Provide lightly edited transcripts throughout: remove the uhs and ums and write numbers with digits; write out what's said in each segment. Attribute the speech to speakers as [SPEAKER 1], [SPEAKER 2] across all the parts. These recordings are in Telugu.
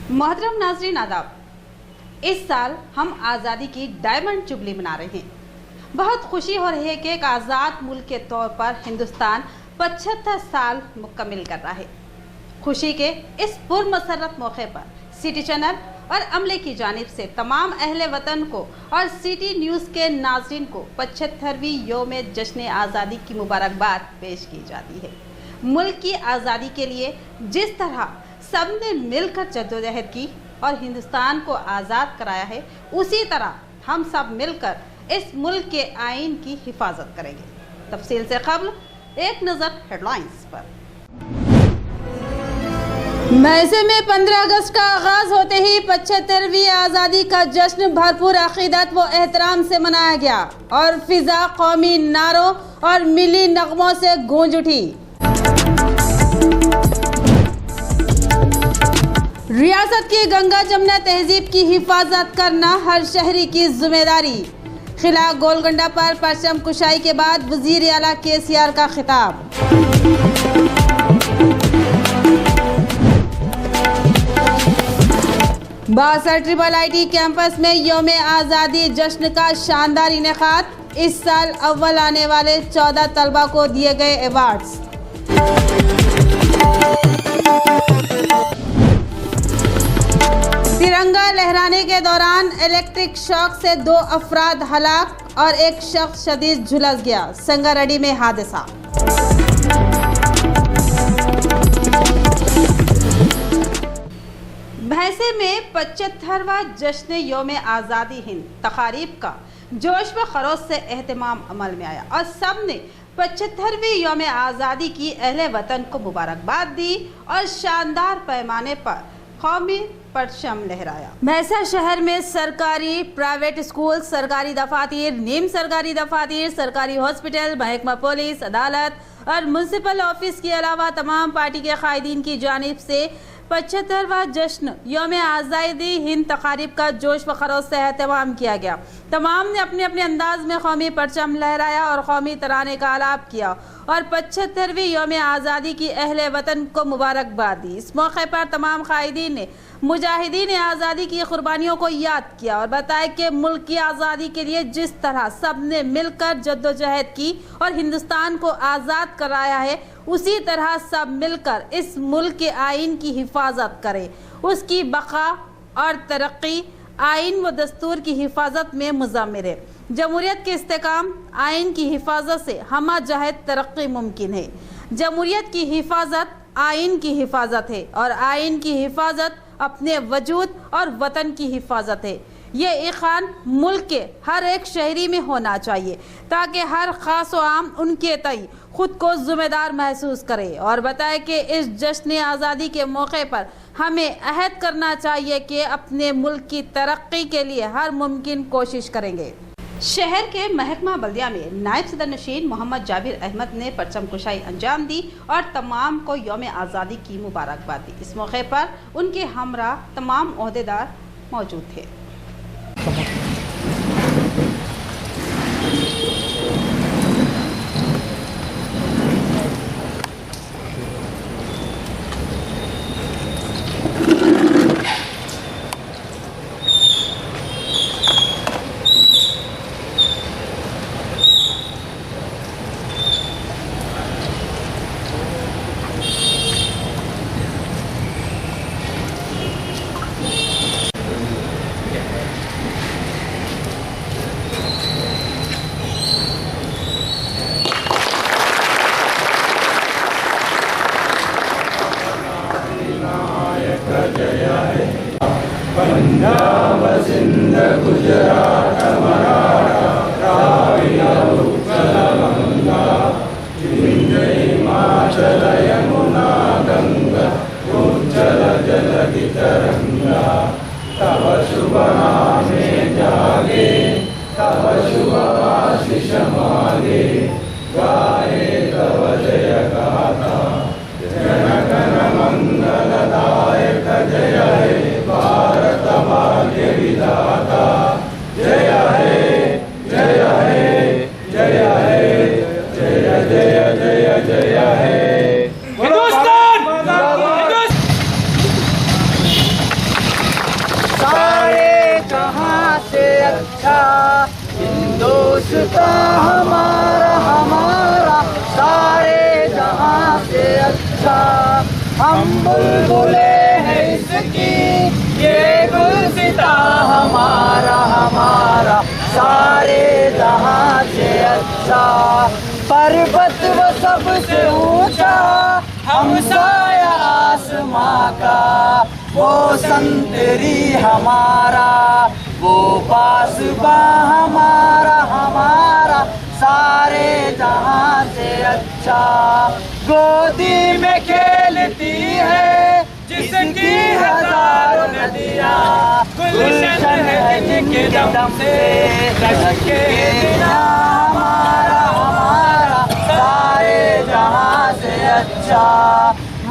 [SPEAKER 1] मोहतरम नाज़रीन आदाब, इस साल हम आज़ादी की डायमंड जुबली मना रहे हैं। बहुत खुशी हो रही है कि एक आज़ाद मुल्क के तौर पर हिंदुस्तान 75 साल मुकम्मिल कर रहा है। खुशी के इस पुरमसरत मौके पर सिटी चैनल और अमले की जानिब से तमाम अहले वतन को और सिटी न्यूज़ के नाज़रीन को 75वीं यौम जश्न आज़ादी की मुबारकबाद पेश की जाती है। मुल्क की आज़ादी के लिए जिस तरह सबने मिलकर जद्दोजहद की और हिंदुस्तान को आज़ाद कराया है, उसी तरह हम सब मिलकर इस मुल्क के आइन की हिफाजत करेंगे। तफसील से कबल एक नज़र हेडलाइंस पर। महसे में 15 अगस्त का आगाज होते ही 75वीं आज़ादी का जश्न भरपूर अकीदत व एहतराम से मनाया गया और फिजा कौमी नारों और मिली नगमों से गूंज उठी। रियासत की गंगा जमुना तहजीब की हिफाजत करना हर शहरी की जिम्मेदारी। खिला गोलगंडा पर परचम कुशाई के बाद वजीर आला केसीआर का खिताब। बासर ट्रिपल आईटी कैंपस में यौम आज़ादी जश्न का शानदार इनेकाद। इस साल अव्वल आने वाले 14 तलबा को दिए गए अवार्ड्स। तिरंगा लहराने के दौरान इलेक्ट्रिक शॉक से 2 अफराद हलाक और एक शख्स शदीद झुलस गया। संगारेड्डी में हादसा। भैंसे में 75वां जश्न यौम आज़ादी हिंद तकारीब का जोश व खरोश से एहतमाम अमल में आया और सब ने 75वीं यौम आज़ादी की अहले वतन को मुबारकबाद दी और शानदार पैमाने पर कौमी परचम लहराया। भैंसा शहर में सरकारी, प्राइवेट स्कूल, सरकारी दफातर, नीम सरकारी दफातर, सरकारी हॉस्पिटल, महकमा पुलिस, अदालत और म्युनिसिपल ऑफिस के अलावा तमाम पार्टी के कायदीन की जानिब से 75वां जश्न यौम आज़ादी हिंद तकारीब का जोश व खरोश से एहतमाम किया गया। तमाम ने अपने अपने अंदाज में कौमी परचम लहराया और कौमी तराने का आलाप किया और 75वीं यौम आज़ादी की अहले वतन को मुबारकबाद दी। इस मौके पर तमाम कायदीन ने मुजाहिदीन आज़ादी की कुर्बानियों को याद किया और बताया कि मुल्क की आज़ादी के लिए जिस तरह सब ने मिलकर जद्दोजहद की और हिंदुस्तान को आज़ाद कराया है, उसी तरह सब मिलकर इस मुल्क के आइन की हिफाजत करें। उसकी बका और तरक्की आइन व दस्तूर की हिफाजत में मुज़म्मिर है। जमहूरियत के इस्तेकाम आइन की हिफाजत से हमा जहद तरक्की मुमकिन है। जमहूरियत की हिफाजत आइन की हिफाजत है और आइन की हिफाजत अपने वजूद और वतन की हिफाजत है। ये इखान मुल्क के हर एक शहरी में होना चाहिए ताकि हर खास व आम उनके तई खुद को जिम्मेदार महसूस करे और बताए कि इस जश्न आज़ादी के मौके पर हमें अहद करना चाहिए कि अपने मुल्क की तरक्की के लिए हर मुमकिन कोशिश करेंगे। शहर के महकमा बल्दिया में नायब सदर नशीन मोहम्मद जाबिर अहमद ने परचम कुशाई अंजाम दी और तमाम को यौम आज़ादी की मुबारकबाद दी। इस मौके पर उनके हमरा तमाम ओहदेदार मौजूद थे।
[SPEAKER 2] पंजाब सिंध गुजरात मराठा द्राविड उत्कल गंगा विंध्य हिमाचल यमुना गंगा उज्जल जलधि तरंगा तव शुभ नामे जागे तव शुभ आशीष मागे गाये तव जय गाथा जन गण मंगलदायक जय हे भारत भाग्य विधाता जय हे जय हे जय हे जय जय जय जय हे हिंदुस्तान। अच्छा, हिंदुस्तान हमारा हमारा सारे जहां से अच्छा। हम बुलबुले हैं इसकी, ये गुलसिता हमारा हमारा सारे जहां से अच्छा। पर्वत वो सबसे ऊंचा, हम साया आसमां का, वो संतरी हमारा, वो पासबा हमारा हमारा सारे जहां से अच्छा। गोदी में खेलती है जिसकी हजारों नदियाँ, गुलशन है जिनके दम से लचके बिना हमारा हमारा सारे जहां से अच्छा।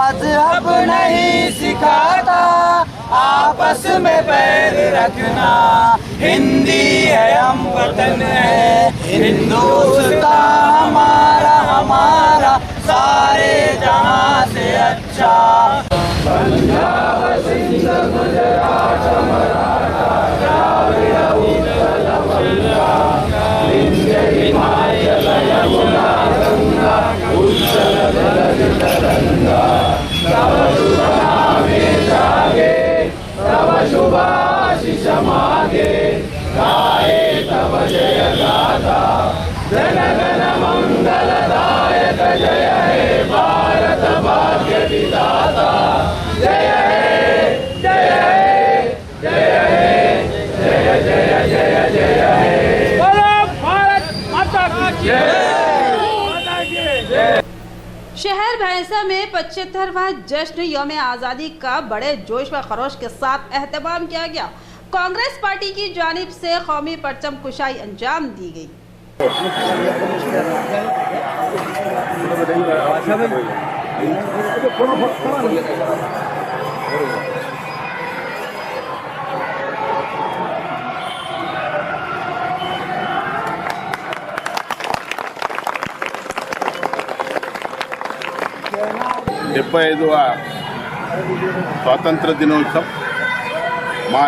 [SPEAKER 2] मजहब नहीं सिखाता आपस में पैर रखना, हिंदी है हम वतन है, हिंदुस्तान हमारा हमारा सारे जहां से अच्छा। पंजाब सिंध गुजरात मराठा द्राविड़ उत्कल बंगा, विंध्य हिमाचल यमुना गंगा, उच्चल जलधि तरंगा। तव शुभ नामे जागे, तव शुभाशिष मागे, गाये तव जय गाथा, जन गण मंगलदायक जय हे भारत भाग्य विधाता। जय हे जय हे जय हे जय जय जय जय हे। बोलो भारत माता की जय।
[SPEAKER 1] शहर भैंसा में 75वां जश्न यौम आज़ादी का बड़े जोश व खरोश के साथ एहतमाम किया गया। कांग्रेस पार्टी की जानिब से कौमी परचम कुशाई अंजाम दी गई।
[SPEAKER 3] స్వాతంత్ర దినోత్సవం మా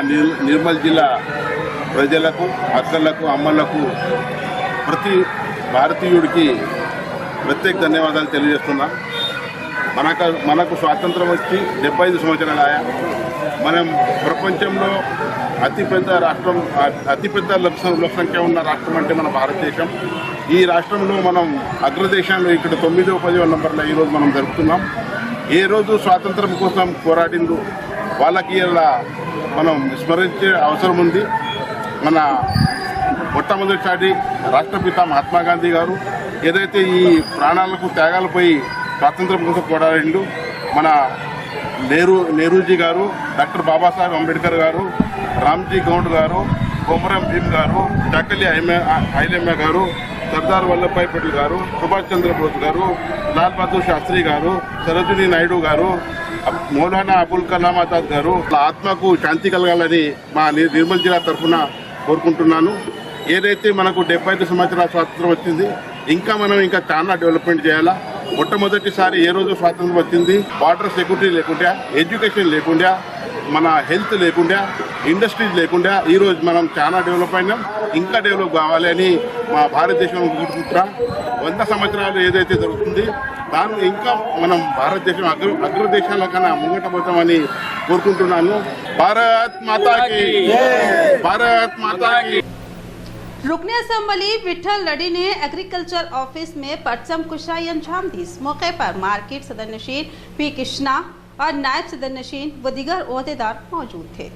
[SPEAKER 3] నిర్మల్ జిల్లా ప్రజలకు, అక్కలకు, అమ్మలకు, ప్రతి భారతీయుడికి ప్రత్యేక ధన్యవాదాలు తెలియజేస్తున్నా। మనకు స్వాతంత్రం వచ్చి 75 సంవత్సరాలు ఆయా। మనం ప్రపంచంలో అతిపెద్ద రాష్ట్రం, అతిపెద్ద లోక్సంఖ్య ఉన్న రాష్ట్రం అంటే మన భారతదేశం। ఈ రాష్ట్రంలో మనం అగ్రదేశంలో ఇక్కడ 9వ 10వ నంబర్లో ఈరోజు మనం జరుపుతున్నాం। ఏ రోజు స్వాతంత్రం కోసం పోరాడిందో వాళ్ళకి ఇలా మనం స్మరించే అవసరం ఉంది। మన మొట్టమొదటిసారి రాష్ట్రపిత మహాత్మా గాంధీ గారు ఏదైతే ఈ ప్రాణాలకు త్యాగాలపై స్వాతంత్రం కోసం పోరాడిండు, మన నెహ్రూజీ గారు, డాక్టర్ బాబాసాహెబ్ అంబేద్కర్ గారు, రామ్జీ గౌండ్ గారు, కొమరం భీమ్ గారు, టక్కలి ఐలమ్మ గారు, సర్దార్ వల్లభాయ్ పటేల్ గారు, సుభాష్ చంద్రబోస్ గారు, లాల్ బహదూర్ శాస్త్రి గారు, సరోజినీ నాయుడు గారు, మౌలానా అబుల్ కలాం ఆజాద్ గారు ఆత్మకు శాంతి కలగాలని మా నిర్మల్ జిల్లా తరఫున కోరుకుంటున్నాను। ఏదైతే మనకు 75 సంవత్సరాల స్వాతంత్రం వచ్చింది, మనం ఇంకా చాలా డెవలప్మెంట్ చేయాలా। మొట్టమొదటిసారి ఏ రోజు స్వాతంత్రం వచ్చింది, వాటర్ సెక్యూరిటీ లేకుండా, ఎడ్యుకేషన్ లేకుండా, మన హెల్త్ లేకుండా, ఇండస్ట్రీస్ లేకుండా ఈరోజు మనం చాలా డెవలప్ అయినాం। ఇంకా డెవలప్ కావాలి అని మా భారతదేశం కోరుకుంటున్నా। 100 సంవత్సరాలు ఏదైతే జరుగుతుంది దాన్ని ఇంకా మనం భారతదేశం అగ్రదేశాల కన్నా ముంగట పోతామని కోరుకుంటున్నాను। భారత్ మాతా की जय, भारत माता की।
[SPEAKER 1] रुकने असम्बली विठल लड़ी ने एग्रीकल्चर ऑफिस में परचम कुशाई अंजाम दी। इस मौके पर मार्केट सदर नशीन पी कृष्णा और नायब सदर नशीन व दीगर ओहदेदार मौजूद थे।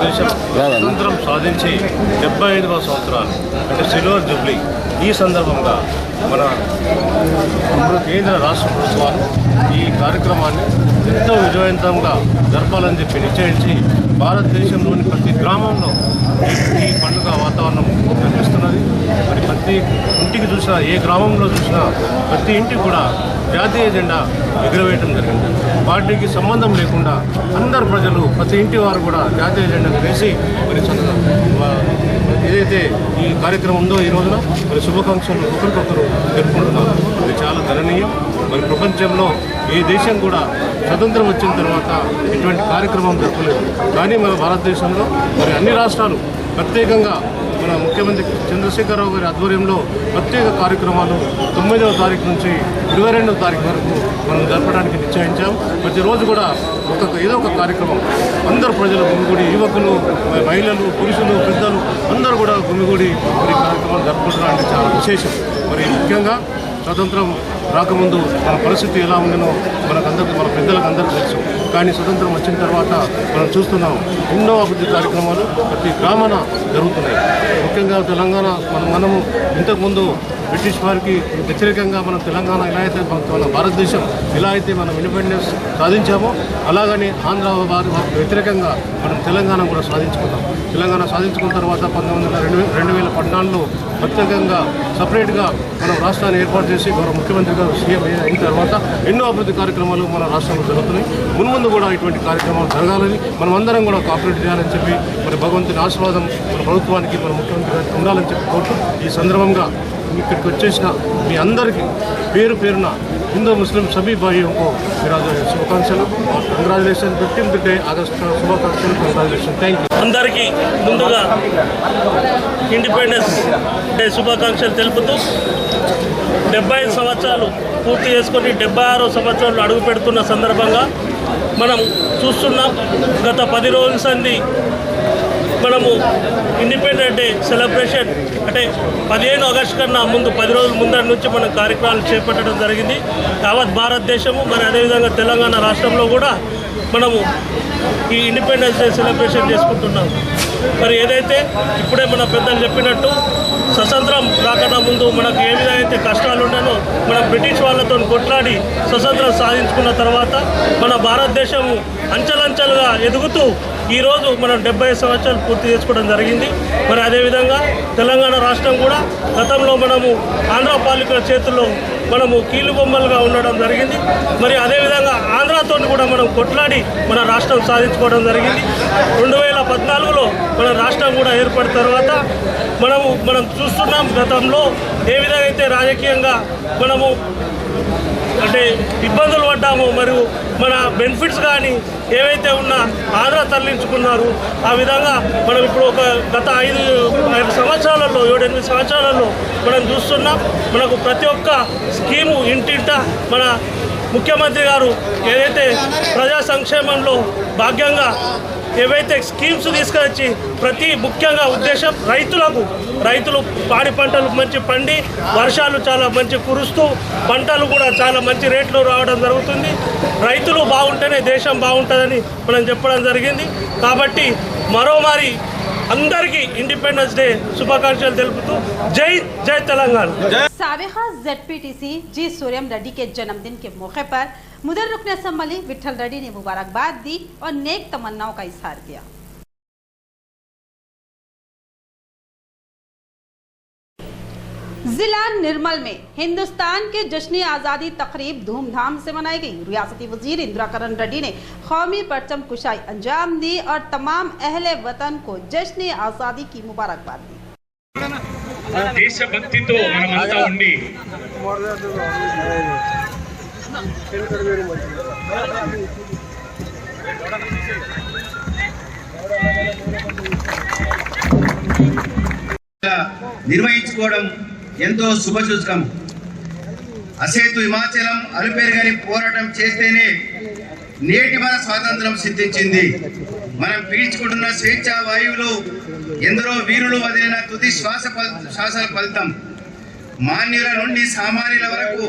[SPEAKER 4] భారతదేశం స్వతంత్రం సాధించి 75వ సంవత్సరాలు అంటే సిల్వర్ జూబ్లీ. ఈ సందర్భంగా మన కేంద్ర రాష్ట్ర ప్రభుత్వాలు ఈ కార్యక్రమాన్ని ఎంతో విజయవంతంగా జరపాలని చెప్పి నిశ్చయించి భారతదేశంలోని ప్రతి గ్రామంలో ఈ పండుగ వాతావరణం కనిపిస్తున్నది. మరి ప్రతి ఇంటికి చూసినా, ఏ గ్రామంలో చూసినా ప్రతి ఇంటికి కూడా జాతీయ జెండా ఎగురవేయడం జరిగింది. పార్టీకి సంబంధం లేకుండా అందరు ప్రజలు, ప్రతి ఇంటి వారు కూడా జాతీయ జెండా వేసి మరి ఏదైతే ఈ కార్యక్రమం ఉందో ఈ రోజున మరి శుభాకాంక్షలు ఒకరికొకరు జరుపుకుంటున్నారు. ఇది చాలా గణనీయం. మరి ప్రపంచంలో ఏ దేశం కూడా స్వతంత్రం వచ్చిన తర్వాత ఇటువంటి కార్యక్రమం జరపలేదు. కానీ మన భారతదేశంలో మరి అన్ని రాష్ట్రాలు ప్రత్యేకంగా మన ముఖ్యమంత్రి చంద్రశేఖరరావు గారి ఆధ్వర్యంలో ప్రత్యేక కార్యక్రమాలు 9వ తారీఖు నుంచి 22వ తారీఖు వరకు మనం జరపడానికి నిశ్చయించాం. ప్రతిరోజు కూడా ఏదో ఒక కార్యక్రమం అందరు ప్రజలు గుమిగూడి, యువకులు, మహిళలు, పురుషులు, పెద్దలు అందరూ కూడా గుమిగూడి ఈ కార్యక్రమాలు జరుపుకుంటున్నారంటే చాలా విశేషం. మరి ముఖ్యంగా స్వతంత్రం రాకముందు మన పరిస్థితి ఎలా ఉందనో మనకందరికీ, మన పెద్దలకు అందరికీ తెలుసు. కానీ స్వతంత్రం వచ్చిన తర్వాత మనం చూస్తున్నాం ఎన్నో అభివృద్ధి కార్యక్రమాలు ప్రతి గ్రామాన జరుగుతున్నాయి. ముఖ్యంగా తెలంగాణ మనము ఇంతకుముందు బ్రిటిష్ వారికి వ్యతిరేకంగా మనం తెలంగాణ ఎలా అయితే మన భారతదేశం ఎలా అయితే మనం ఇండిపెండెన్స్ సాధించామో అలాగని ఆంధ్ర వారి వ్యతిరేకంగా మనం తెలంగాణ కూడా సాధించుకున్నాం. తెలంగాణ సాధించుకున్న తర్వాత 2014లో ప్రత్యేకంగా సపరేట్గా మనం రాష్ట్రాన్ని ఏర్పాటు చేసి గౌరవ ముఖ్యమంత్రి గారు సీఎం అయిన తర్వాత ఎన్నో అభివృద్ధి కార్యక్రమాలు మన రాష్ట్రంలో జరుగుతున్నాయి. మున్ముందు కూడా ఇటువంటి కార్యక్రమాలు జరగాలని, మనం అందరం కూడా కోఆపరేట్ చేయాలని చెప్పి మరి భగవంతుని ఆశీర్వాదం మన ప్రభుత్వానికి, మన ముఖ్యమంత్రి గారికి ఉండాలని చెప్పి కోరుతూ ఈ సందర్భంగా ఇక్కడికి వచ్చేసిన మీ అందరికీ పేరు పేరున హిందూ ముస్లిం సభీ భాइयों को मेरा శుభాకాంక్షలు, కంగ్రాచులేషన్. 15th డే ఆగస్ట్ శుభాకాంక్షలు, కంగ్రాచులేషన్. Thank you.
[SPEAKER 5] అందరికీ ముందుగా ఇండిపెండెన్స్ డే శుభాకాంక్షలు తెలుపుతూ 75 సంవత్సరాలు పూర్తి చేసుకొని 76వ సంవత్సరంలో అడుగు పెడుతున్న సందర్భంగా మనం చూస్తున్నాం. గత 10 రోజుల సంది మనము ఇండిపెండెన్స్ డే సెలబ్రేషన్ అంటే 15 ఆగస్టు కన్నా ముందు 10 రోజుల ముందర నుంచి మనం కార్యక్రమాలు చేపట్టడం జరిగింది. యావత్ భారతదేశము మరి అదేవిధంగా తెలంగాణ రాష్ట్రంలో కూడా మనము ఈ ఇండిపెండెన్స్ డే సెలబ్రేషన్ చేసుకుంటున్నాం. మరి ఏదైతే ఇప్పుడే మన పెద్దలు చెప్పినట్టు స్వతంత్రం రాకన్నా ముందు మనకు ఏ విధంగా అయితే కష్టాలు ఉన్నాయో మనం బ్రిటిష్ వాళ్ళతో కొట్లాడి స్వతంత్రం సాధించుకున్న తర్వాత మన భారతదేశము అంచెలంచెలుగా ఎదుగుతూ ఈరోజు మనం 75 సంవత్సరాలు పూర్తి చేసుకోవడం జరిగింది. మరి అదేవిధంగా తెలంగాణ రాష్ట్రం కూడా గతంలో మనము ఆంధ్ర పాలకుల చేతుల్లో మనము కీలుబొమ్మలుగా ఉండడం జరిగింది. మరి అదేవిధంగా ఆంధ్రాతో కూడా మనం కొట్లాడి మన రాష్ట్రం సాధించుకోవడం జరిగింది. 2014లో మన రాష్ట్రం కూడా ఏర్పడిన తర్వాత మనం చూస్తున్నాం గతంలో ఏ విధంగా అయితే రాజకీయంగా మనము అంటే ఇబ్బందులు పడ్డాము. మరియు మన బెనిఫిట్స్ కానీ ఏవైతే ఉన్నా ఆంధ్ర తరలించుకున్నారు. ఆ విధంగా మనం ఇప్పుడు ఒక గత 5 సంవత్సరాలలో 7-8 సంవత్సరాలలో మనం చూస్తున్నాం. మనకు ప్రతి ఒక్క స్కీము ఇంటింట మన ముఖ్యమంత్రి గారు ఏదైతే ప్రజా సంక్షేమంలో భాగ్యంగా ఏవైతే స్కీమ్స్ తీసుకొచ్చి ప్రతి ముఖ్యంగా ఉద్దేశం రైతులు పాడి పంటలు మంచి పండి వర్షాలు చాలా మంచి కురుస్తూ పంటలు కూడా చాలా మంచి రేట్లు రావడం జరుగుతుంది. రైతులు బాగుంటేనే దేశం బాగుంటుందని మనం చెప్పడం జరిగింది. కాబట్టి మరోమారి అందరికీ इंडिपेंडेंस डे शुभाकांक्षలు తెలుపుతూ जय तेलंगाना।
[SPEAKER 1] साबिका ZPTC जी सूर्यम रेड्डी के जन्मदिन के मौके पर मुदर रुकन असम्बली विठल रेड्डी ने मुबारकबाद दी और नेक तमन्नाओं का इजहार किया। जिला निर्मल में हिंदुस्तान के जश्न आज़ादी तकरीब धूमधाम से मनाई गई। रियासती वजीर इंदिरा करण रेड्डी ने कौमी परचम कुशाई अंजाम दी और तमाम अहले वतन को जश्न आज़ादी की मुबारकबाद दी।
[SPEAKER 6] దేశభక్తితో మనమంతా ఉండి
[SPEAKER 7] నిర్వహించుకోవడం ఎంతో శుభసూచకం. అసేతు హిమాచలం అలుపేరుగాని పోరాటం చేస్తేనే నేటి మన స్వాతంత్రం సిద్ధించింది. మనం పీల్చుకుంటున్న స్వేచ్ఛా వాయువులు ఎందరో వీరులు వదిలిన తుది శ్వాసల ఫలితం. మాన్యుల నుండి సామాన్యుల వరకు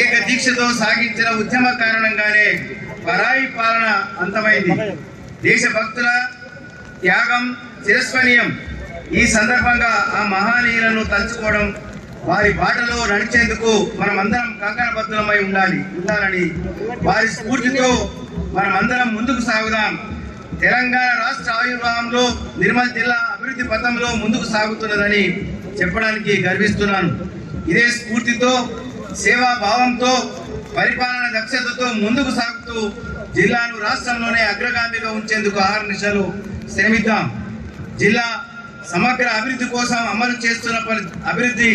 [SPEAKER 7] ఏక దీక్షతో సాగించిన ఉద్యమ కారణంగానే పరాయి పాలన అంతమైంది. దేశభక్తుల త్యాగం చిరస్మరణీయం. ఈ సందర్భంగా ఆ మహానీయులను తలుచుకోవడం, వారి బాటలో నడిచేందుకు మనమందరం కంకణబద్ధులమై ఉండాలని వారి స్ఫూర్తితో మనమందరం ముందుకు సాగుదాం. తెలంగాణ రాష్ట్ర ఆవిర్భావంలో నిర్మల్ జిల్లా అభివృద్ధి పథంలో ముందుకు సాగుతున్నదని చెప్పడానికి గర్విస్తున్నాను. ఇదే స్ఫూర్తితో, సేవా భావంతో, పరిపాలన దక్షతతో ముందుకు సాగుతూ జిల్లాను రాష్ట్రంలోనే అగ్రగామిగా ఉంచేందుకు అహర్నిశలు శ్రమిద్దాం. జిల్లా సమగ్ర అభివృద్ధి కోసం అమలు చేస్తున్న అభివృద్ధి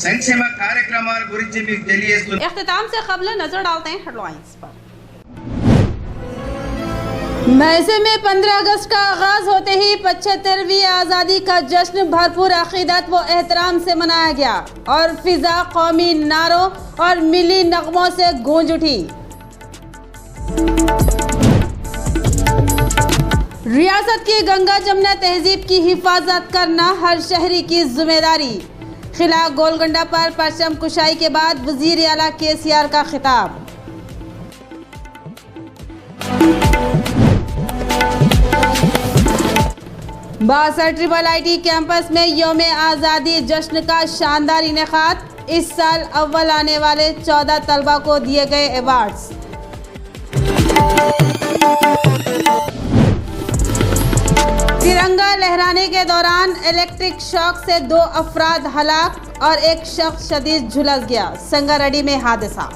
[SPEAKER 7] సంక్షేమ కార్యక్రమాల గురించి మీకు తెలియజేస్తున్నాను.
[SPEAKER 1] इख्तिताम से खबर नजर डालते हैं हेडलाइंस पर। महसे में 15 अगस्त का आगाज होते ही 75वीं आज़ादी का जश्न भरपूर अकीदत व एहतराम से मनाया गया और फिजा कौमी नारों और मिली नगमों से गूंज उठी। रियासत की गंगा जमुना तहजीब की हिफाजत करना हर शहरी की जिम्मेदारी। खिला गोलगंडा पर परचम कुशाई के बाद वजीर आला केसीआर का खिताब। 62 IIT कैंपस में यौम आज़ादी जश्न का शानदार इनेकाद। इस साल अव्वल आने वाले 14 तलबा को दिए गए अवार्ड्स। तिरंगा लहराने के दौरान इलेक्ट्रिक शॉक से 2 अफराद हलाक और एक शख्स शदीद झुलस गया। संगारेड्डी में हादसा।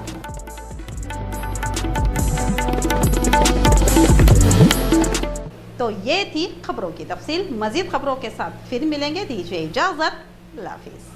[SPEAKER 1] तो ये थी खबरों की तफसील। मजीद खबरों के साथ फिर मिलेंगे। दीजिए इजाजत। अल्लाह हाफिज़।